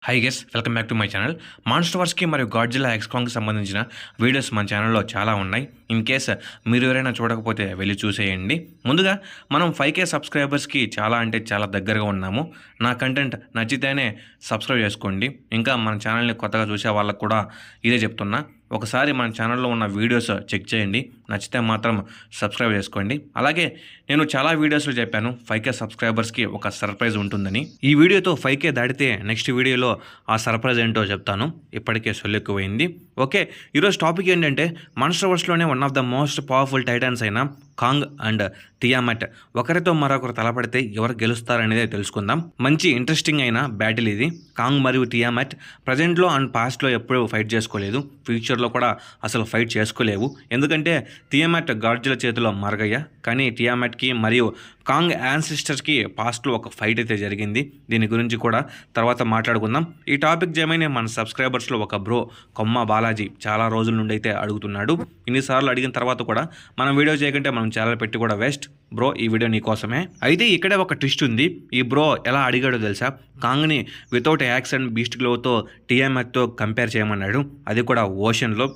High guys welcome back to my channel. మాన్స్టర్ వర్స్కి మరియు గాడ్జిల్లా ఎక్స్కాంగ్కి సంబంధించిన వీడియోస్ మన ఛానల్లో చాలా ఉన్నాయి. ఇన్ కేస్ మీరు ఎవరైనా చూడకపోతే వెళ్ళి చూసేయండి. ముందుగా మనం 5K సబ్స్క్రైబర్స్కి చాలా అంటే చాలా దగ్గరగా ఉన్నాము. నా కంటెంట్ నచ్చితేనే సబ్స్క్రైబ్ చేసుకోండి. ఇంకా మన ఛానల్ని కొత్తగా చూసే వాళ్ళకు కూడా ఇదే చెప్తున్నా, ఒకసారి మన ఛానల్లో ఉన్న వీడియోస్ చెక్ చేయండి, నచ్చితే మాత్రం సబ్స్క్రైబ్ చేసుకోండి. అలాగే నేను చాలా వీడియోస్లో చెప్పాను 5K సబ్స్క్రైబర్స్కి ఒక సర్ప్రైజ్ ఉంటుందని. ఈ వీడియోతో 5K దాటితే నెక్స్ట్ వీడియోలో ఆ సర్ప్రైజ్ ఏంటో చెప్తాను. ఇప్పటికే సొల్లెక్కువైంది. ఓకే, ఈరోజు టాపిక్ ఏంటంటే మాన్స్టర్ వర్స్లోనే one of the most powerful titans అయిన కాంగ్ అండ్ టియామట్ ఒకరితో మరొకరు తలపడితే ఎవరు గెలుస్తారనేదే తెలుసుకుందాం. మంచి ఇంట్రెస్టింగ్ అయిన బ్యాటిల్ ఇది. కాంగ్ మరియు టియామట్ ప్రజెంట్లో అండ్ పాస్ట్లో ఎప్పుడూ ఫైట్ చేసుకోలేదు, ఫ్యూచర్లో కూడా అసలు ఫైట్ చేసుకోలేవు. ఎందుకంటే టియామట్ గాడ్జిల్లా చేతిలో మరగయ్య, కానీ టియామట్కి మరియు కాంగ్ యాన్సిస్టర్స్కి పాస్ట్లో ఒక ఫైట్ అయితే జరిగింది. దీని గురించి కూడా తర్వాత మాట్లాడుకుందాం. ఈ టాపిక్ జమైనా మన సబ్స్క్రైబర్స్లో ఒక బ్రో కొమ్మ బాలాజీ చాలా రోజుల నుండి అయితే అడుగుతున్నాడు. ఇన్నిసార్లు అడిగిన తర్వాత కూడా మనం వీడియో చేయకుంటే మనం ఛానల్ పెట్టి కూడా వేస్ట్. బ్రో, ఈ వీడియో నీకోసమే. అయితే ఇక్కడే ఒక ట్విస్ట్ ఉంది. ఈ బ్రో ఎలా అడిగాడో తెలుసా? కాంగ్ని వితౌట్ యాక్స్ అండ్ బీస్ట్ గ్లోతో టియామట్తో కంపేర్ చేయమన్నాడు, అది కూడా ఓషన్లో.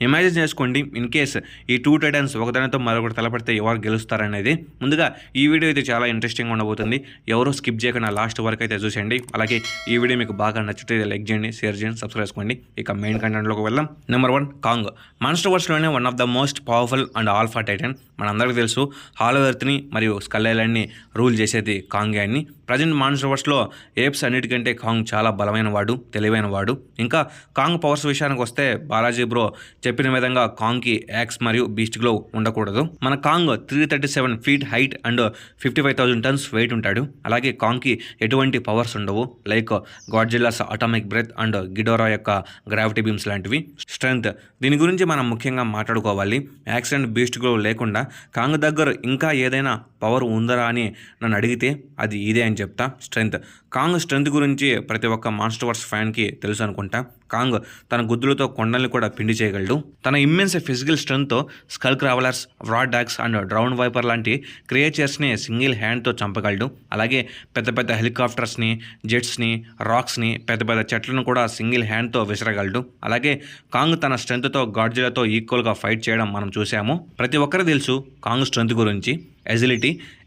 ఇమాజిన్ చేసుకోండి, ఇన్ కేస్ ఈ టూ టైటన్స్ ఒకదానితో మరొకటి తలపడితే ఎవరు గెలుస్తారనేది. ముందుగా ఈ వీడియో అయితే చాలా ఇంట్రెస్టింగ్ ఉండబోతుంది. ఎవరో స్కిప్ చేయకుండా లాస్ట్ వరకు అయితే చూసేయండి. అలాగే ఈ వీడియో మీకు బాగా నచ్చితే లైక్ చేయండి, షేర్ చేయండి, సబ్స్క్రైబ్ చేసుకోండి. ఇక మెయిన్ కంటెంట్లోకి వెళ్దాం. Number 1, Kong. మాన్స్టర్ వర్స్లోనే one of the most powerful and alpha titan. మనందరికీ తెలుసు, హాలో ఎర్త్ని మరియు స్కల్ ఐలాండ్ని రూల్ చేసేది కాంగే అని. ప్రజెంట్ మాన్స్టర్ వర్స్లో ఏప్స్ అన్నిటికంటే కాంగ్ చాలా బలమైన వాడు, తెలివైన వాడు. ఇంకా కాంగ్ పవర్స్ విషయానికి వస్తే బాలాజీ బ్రో చెప్పిన విధంగా కాంగ్కి యాక్స్ మరియు బీస్ట్ గ్లో ఉండకూడదు. మన Kong 337 feet height and 55,000 tons weight ఉంటాడు. అలాగే కాంగ్కి ఎటువంటి పవర్స్ ఉండవు, like Godzilla's atomic breath and Ghidorah యొక్క గ్రావిటీ బీమ్స్ లాంటివి. స్ట్రెంగ్త్, దీని గురించి మనం ముఖ్యంగా మాట్లాడుకోవాలి. యాక్స్ అండ్ బీస్ట్ గ్లో లేకుండా కాంగ్ దగ్గర ఇంకా ఏదైనా పవర్ ఉందరా అని నన్ను అడిగితే అది ఇదే అని చెప్తా, స్ట్రెంగ్త్. కాంగ్ స్ట్రెంగ్త్ గురించి ప్రతి ఒక్క మాన్స్టర్ వర్స్ ఫ్యాన్కి తెలుసు అనుకుంటా. కాంగ్ తన గుద్దులతో కొండల్ని కూడా పిండి చేయగలడు. తన ఇమ్మెన్స్ ఫిజికల్ స్ట్రెంగ్త్తో స్కల్ క్రావలర్స్, వ్రాడ్ డాగ్స్ అండ్ డ్రౌన్ వైపర్ లాంటి క్రియేచర్స్ని సింగిల్ హ్యాండ్తో చంపగలడు. అలాగే పెద్ద పెద్ద హెలికాప్టర్స్ని, జెట్స్ని, రాక్స్ని, పెద్ద పెద్ద చెట్లను కూడా సింగిల్ హ్యాండ్తో విసరగలడు. అలాగే కాంగ్ తన స్ట్రెంగ్త్తో గాడ్జిల్లాతో ఈక్వల్గా ఫైట్ చేయడం మనం చూసాము. ప్రతి ఒక్కరు తెలుసు కాంగ్ స్ట్రెంగ్త్ గురించి.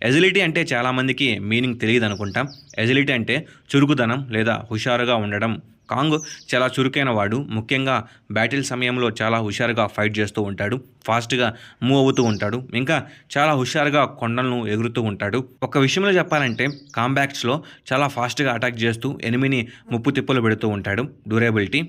ఎజిలిటీ అంటే చాలామందికి మీనింగ్ తెలియదు అనుకుంటాం. ఎజిలిటీ అంటే చురుకుదనం లేదా హుషారుగా ఉండడం. కాంగ్ చాలా చురుకైన వాడు. ముఖ్యంగా బ్యాటిల్ సమయంలో చాలా హుషారుగా ఫైట్ చేస్తూ ఉంటాడు, ఫాస్ట్గా మూవ్ అవుతూ ఉంటాడు, ఇంకా చాలా హుషారుగా కొండలను ఎగురుతూ ఉంటాడు. ఒక విషయంలో చెప్పాలంటే కాంబాక్ట్స్లో చాలా ఫాస్ట్గా అటాక్ చేస్తూ ఎనిమిని ముప్పు తిప్పలు పెడుతూ ఉంటాడు. డ్యూరబిలిటీ,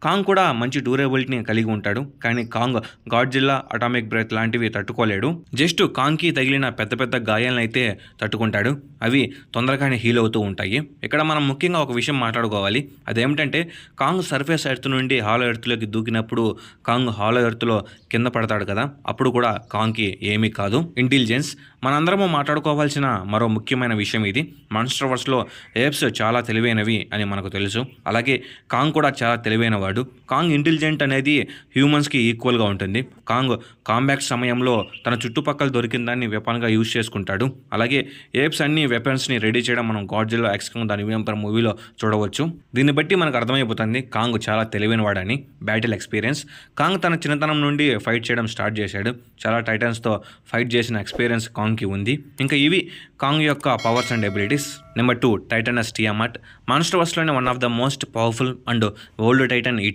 కాంగ్ కూడా మంచి డ్యూరబిలిటీని కలిగి ఉంటాడు. కానీ కాంగ్ గాడ్జిల్లా అటామిక్ బ్రెత్ లాంటివి తట్టుకోలేడు. జస్ట్ కాంగ్కి తగిలిన పెద్ద పెద్ద గాయాలను అయితే తట్టుకుంటాడు, అవి తొందరగానే హీల్ అవుతూ ఉంటాయి. ఇక్కడ మనం ముఖ్యంగా ఒక విషయం మాట్లాడుకోవాలి. అదేమిటంటే కాంగ్ సర్ఫేస్ ఎర్త్ నుండి హాలో ఎర్త్లోకి దూకినప్పుడు కాంగ్ హాలో ఎర్త్లో కింద పడతాడు కదా, అప్పుడు కూడా కాంగ్కి ఏమీ కాదు. ఇంటెలిజెన్స్, మనందరము మాట్లాడుకోవాల్సిన మరో ముఖ్యమైన విషయం ఇది. మాన్స్టర్ వర్స్లో ఏప్స్ చాలా తెలివైనవి అని మనకు తెలుసు. అలాగే కాంగ్ కూడా చాలా తెలివైన వాడు. కాంగ్ ఇంటెలిజెంట్ అనేది హ్యూమన్స్కి ఈక్వల్గా ఉంటుంది. కాంగ్ కాంబాక్ట్ సమయంలో తన చుట్టుపక్కల దొరికిన దాన్ని వెపన్గా యూజ్ చేసుకుంటాడు. అలాగే ఏప్స్ అన్ని వెపన్స్ని రెడీ చేయడం మనం గాడ్జిల్లా ఎక్స్కాంగ్ దాని ఎంపర్ మూవీలో చూడవచ్చు. దీన్ని బట్టి మనకు అర్థమైపోతుంది కాంగ్ చాలా తెలివైన వాడని. బ్యాటిల్ ఎక్స్పీరియన్స్, కాంగ్ తన చిన్నతనం నుండి ఫైట్ చేయడం స్టార్ట్ చేశాడు. చాలా టైటన్స్తో ఫైట్ చేసిన ఎక్స్పీరియన్స్ కాంగ్కి ఉంది. ఇంకా ఇవి కాంగ్ యొక్క powers and abilities. Number 2, Titanus Tiamat. మాన్స్టర్ వర్స్లోనే one of the most powerful and old titan ఈ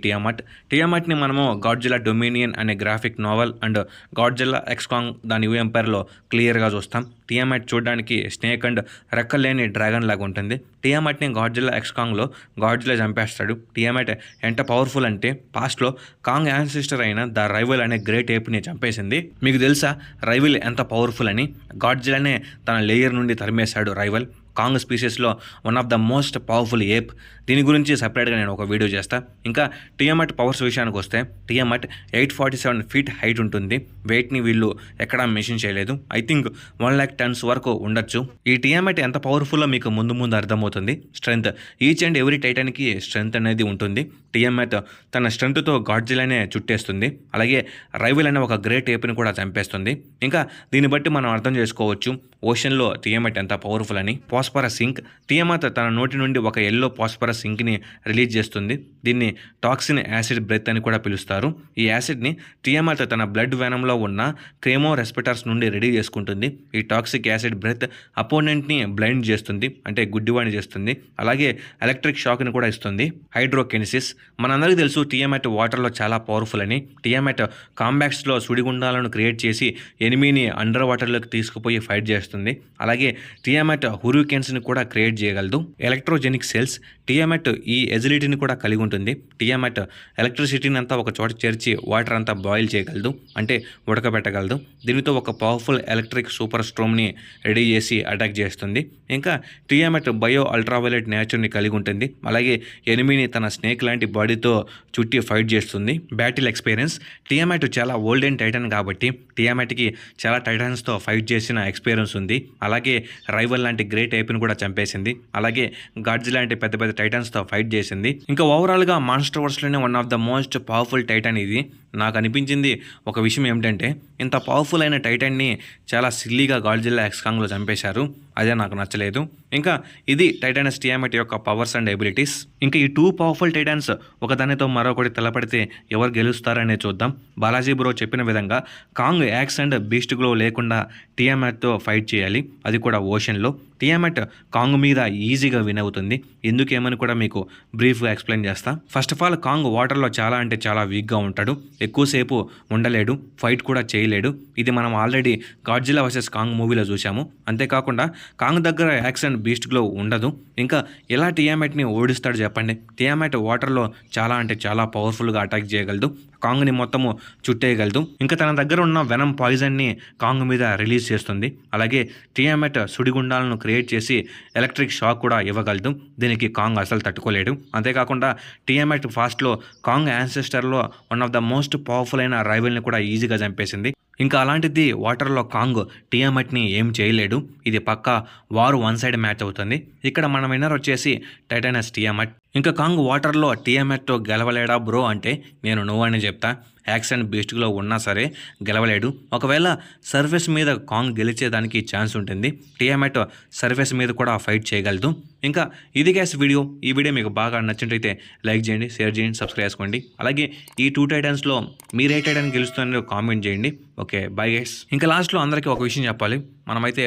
టియామట్ని మనము గాడ్జిల్లా డొమినియన్ అనే graphic novel and Godzilla x Kong దాని న్యూ ఎంపైర్లో క్లియర్గా చూస్తాం. టియామట్ చూడడానికి స్నేక్ అండ్ రెక్కలేని డ్రాగన్ లాగా ఉంటుంది. టియామట్ని గాడ్జిల్లా ఎక్స్కాంగ్లో గాడ్జిల్లా చంపేస్తాడు. టియామట్ ఎంత పవర్ఫుల్ అంటే పాస్ట్లో కాంగ్ యాన్సిస్టర్ అయిన ద రైవల్ అనే గ్రేట్ ఏప్ని చంపేసింది. మీకు తెలుసా రైవల్ ఎంత పవర్ఫుల్ అని? గాడ్జిల్లానే తన లేయర్ నుండి తరిమేశాడు రైవల్. కాంగ్ స్పీసెస్లో one of the most powerful ape. దీని గురించి సపరేట్గా నేను ఒక వీడియో చేస్తాను. ఇంకా టియామట్ పవర్స్ విషయానికి వస్తే టియామట్ 847 ఫీట్ హైట్ ఉంటుంది. వెయిట్ని వీళ్ళు ఎక్కడా మెన్షన్ చేయలేదు. ఐ థింక్ 1 lakh టన్స్ వరకు ఉండొచ్చు. ఈ టియామట్ ఎంత పవర్ఫుల్లో మీకు ముందు అర్థమవుతుంది. స్ట్రెంగ్త్, ఈచ్ అండ్ ఎవ్రీ టైటన్కి స్ట్రెంగ్త్ అనేది ఉంటుంది. టియామట్ తన స్ట్రెంగ్త్తో గాడ్జిల్లానే చుట్టేస్తుంది. అలాగే రైవల్ అనే ఒక గ్రేట్ ఏప్ని కూడా చంపేస్తుంది. ఇంకా దీన్ని బట్టి మనం అర్థం చేసుకోవచ్చు ఓషన్లో టియామట్ ఎంత పవర్ఫుల్ అని. పాస్పరస్ ఇంక్. టియామత్ తన నోటి నుండి ఒక ఎల్లో పాస్పరస్ ఇంక్ని రిలీజ్ చేస్తుంది. దీన్ని టాక్సిన్ యాసిడ్ బ్రెత్ అని కూడా పిలుస్తారు. ఈ యాసిడ్ని టియామత్ తన బ్లడ్ వెనంలో ఉన్న క్రేమో రెస్పిటర్స్ నుండి రెడీ చేసుకుంటుంది. ఈ టాక్సిక్ యాసిడ్ బ్రెత్ అపోనెంట్ని బ్లైండ్ చేస్తుంది, అంటే గుడ్డివాణి చేస్తుంది. అలాగే ఎలక్ట్రిక్ షాక్ని కూడా ఇస్తుంది. హైడ్రోకెనిసిస్. మనందరికీ తెలుసు టియామత్ వాటర్లో చాలా పవర్ఫుల్ అని. టియామత్ కాంబాక్స్లో సుడిగుండాలను క్రియేట్ చేసి ఎనిమీని అండర్ వాటర్లోకి తీసుకుపోయి ఫైట్ చేస్తుంది. అలాగే టియామత్ హురికేన్స్ని కూడా క్రియేట్ చేయగలదు. ఎలక్ట్రోజెనిక్ సెల్స్. టియామత్ ఈ ఎజిలిటీని కూడా కలిగి ఉంటుంది. టియామత్ ఎలక్ట్రిసిటీని అంతా ఒక చోట చేర్చి వాటర్ అంతా బాయిల్ చేయగలదు, అంటే ఉడకబెట్టగలదు. దీనితో ఒక పవర్ఫుల్ ఎలక్ట్రిక్ సూపర్ స్ట్రోమ్ని రెడీ చేసి అటాక్ చేస్తుంది. ఇంకా టియామత్ బయో అల్ట్రావైలెట్ నేచర్ని కలిగి ఉంటుంది. అలాగే ఎనిమీని తన స్నేక్ లాంటి బాడీతో చుట్టి ఫైట్ చేస్తుంది. Battle experience. టియామత్ చాలా ఓల్డ్ అండ్ టైటన్ కాబట్టి టియామత్కి చాలా టైటన్స్తో ఫైట్ చేసిన ఎక్స్పీరియన్స్ ఉంది. అలాగే రైవల్ లాంటి గ్రేట్ ఏపీని కూడా చంపేసింది. అలాగే గాడ్జి లాంటి పెద్ద పెద్ద టైటన్స్తో ఫైట్ చేసింది. ఇంకా ఓవరాల్గా మాన్స్టర్ వర్స్లోనే one of the most powerful titan ఇది. నాకు అనిపించింది ఒక విషయం ఏమిటంటే, ఇంత పవర్ఫుల్ అయిన టైటన్ని చాలా సిల్లీగా గాడ్జిల్లా ఎక్స్కాంగ్లో చంపేశారు. అదే నాకు నచ్చలేదు. ఇంకా ఇది టైటానస్ టియామత్ యొక్క పవర్స్ అండ్ ఎబిలిటీస్. ఇంకా ఈ 2 పవర్ఫుల్ టైటాన్స్ ఒకదానితో మరొకటి తలపడితే ఎవరు గెలుస్తారనే చూద్దాం. బాలాజీ బ్రో చెప్పిన విధంగా Kong axe and beast glow లేకుండా టియామత్తో ఫైట్ చేయాలి, అది కూడా ఓషన్లో. టియామత్ కాంగ్ మీద ఈజీగా విన్ అవుతుంది. ఎందుకేమని కూడా మీకు బ్రీఫ్గా ఎక్స్ప్లెయిన్ చేస్తా. ఫస్ట్ ఆఫ్ ఆల్ కాంగ్ వాటర్లో చాలా అంటే చాలా వీక్గా ఉంటాడు. ఎక్కువసేపు ఉండలేడు, ఫైట్ కూడా చేయలేడు. ఇది మనం ఆల్రెడీ గాడ్జిల్లా వర్సెస్ కాంగ్ మూవీలో చూసాము. అంతేకాకుండా కాంగ్ దగ్గర యాక్స్ అండ్ బీస్ట్ గ్లో ఉండదు. ఇంకా ఎలా టియామత్ని ఓడిస్తాడు చెప్పండి? టియామత్ వాటర్లో చాలా అంటే చాలా పవర్ఫుల్గా అటాక్ చేయగలదు, కాంగ్ని మొత్తము చుట్టేయగలదు. ఇంకా తన దగ్గర ఉన్న వెనం పాయిజన్ని కాంగ్ మీద రిలీజ్ చేస్తుంది. అలాగే టియామత్ సుడిగుండాలను క్రియేట్ చేసి ఎలక్ట్రిక్ షాక్ కూడా ఇవ్వగలదు. దీనికి కాంగ్ అసలు తట్టుకోలేడు. అంతేకాకుండా టియామత్ ఫాస్ట్లో కాంగ్ యాన్సెస్టర్లో one of the most powerful అయిన రైవల్ని కూడా ఈజీగా చంపేసింది. ఇంకా అలాంటిది వాటర్లో కాంగ్ టియామత్ని ఏం చేయలేడు. ఇది పక్కా వారు వన్ సైడ్ మ్యాచ్ అవుతుంది. ఇక్కడ మన విన్నర్ వచ్చేసి టైటానస్ టియామత్. ఇంకా కాంగ్ వాటర్లో టియామత్తో గెలవలేడా బ్రో అంటే నేను నో అని చెప్తా. యాక్స్ అండ్ బీస్ట్లో ఉన్నా సరే గెలవలేడు. ఒకవేళ సర్ఫేస్ మీద కాంగ్ గెలిచేదానికి ఛాన్స్ ఉంటుంది. టియామత్ సర్ఫేస్ మీద కూడా ఫైట్ చేయగలదు. ఇంకా ఇది గ్యాస్ వీడియో. ఈ వీడియో మీకు బాగా నచ్చినట్టయితే లైక్ చేయండి, షేర్ చేయండి, సబ్స్క్రైబ్ చేసుకోండి. అలాగే ఈ 2 టైటన్స్లో మీరు ఏ టైటన్ గెలుస్తుందో కామెంట్ చేయండి. Okay, bye guys. ఇంకా లాస్ట్లో అందరికీ ఒక విషయం చెప్పాలి. మనమైతే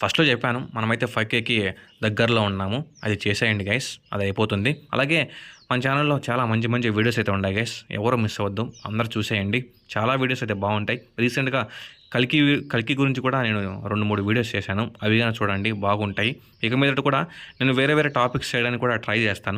ఫస్ట్లో చెప్పాను, మనమైతే 5Kకి దగ్గరలో ఉన్నాము. అది చేసేయండి గైస్, అది అయిపోతుంది. అలాగే మన ఛానల్లో చాలా మంచి మంచి వీడియోస్ అయితే ఉన్నాయి గైస్, ఎవరో మిస్ అవ్వద్దు, అందరూ చూసేయండి. చాలా వీడియోస్ అయితే బాగుంటాయి. రీసెంట్గా కల్కి గురించి కూడా నేను 2-3 వీడియోస్ చేశాను, అవి కానీ చూడండి, బాగుంటాయి. ఇక మీదట కూడా నేను వేరే టాపిక్స్ చేయడానికి కూడా ట్రై చేస్తాను.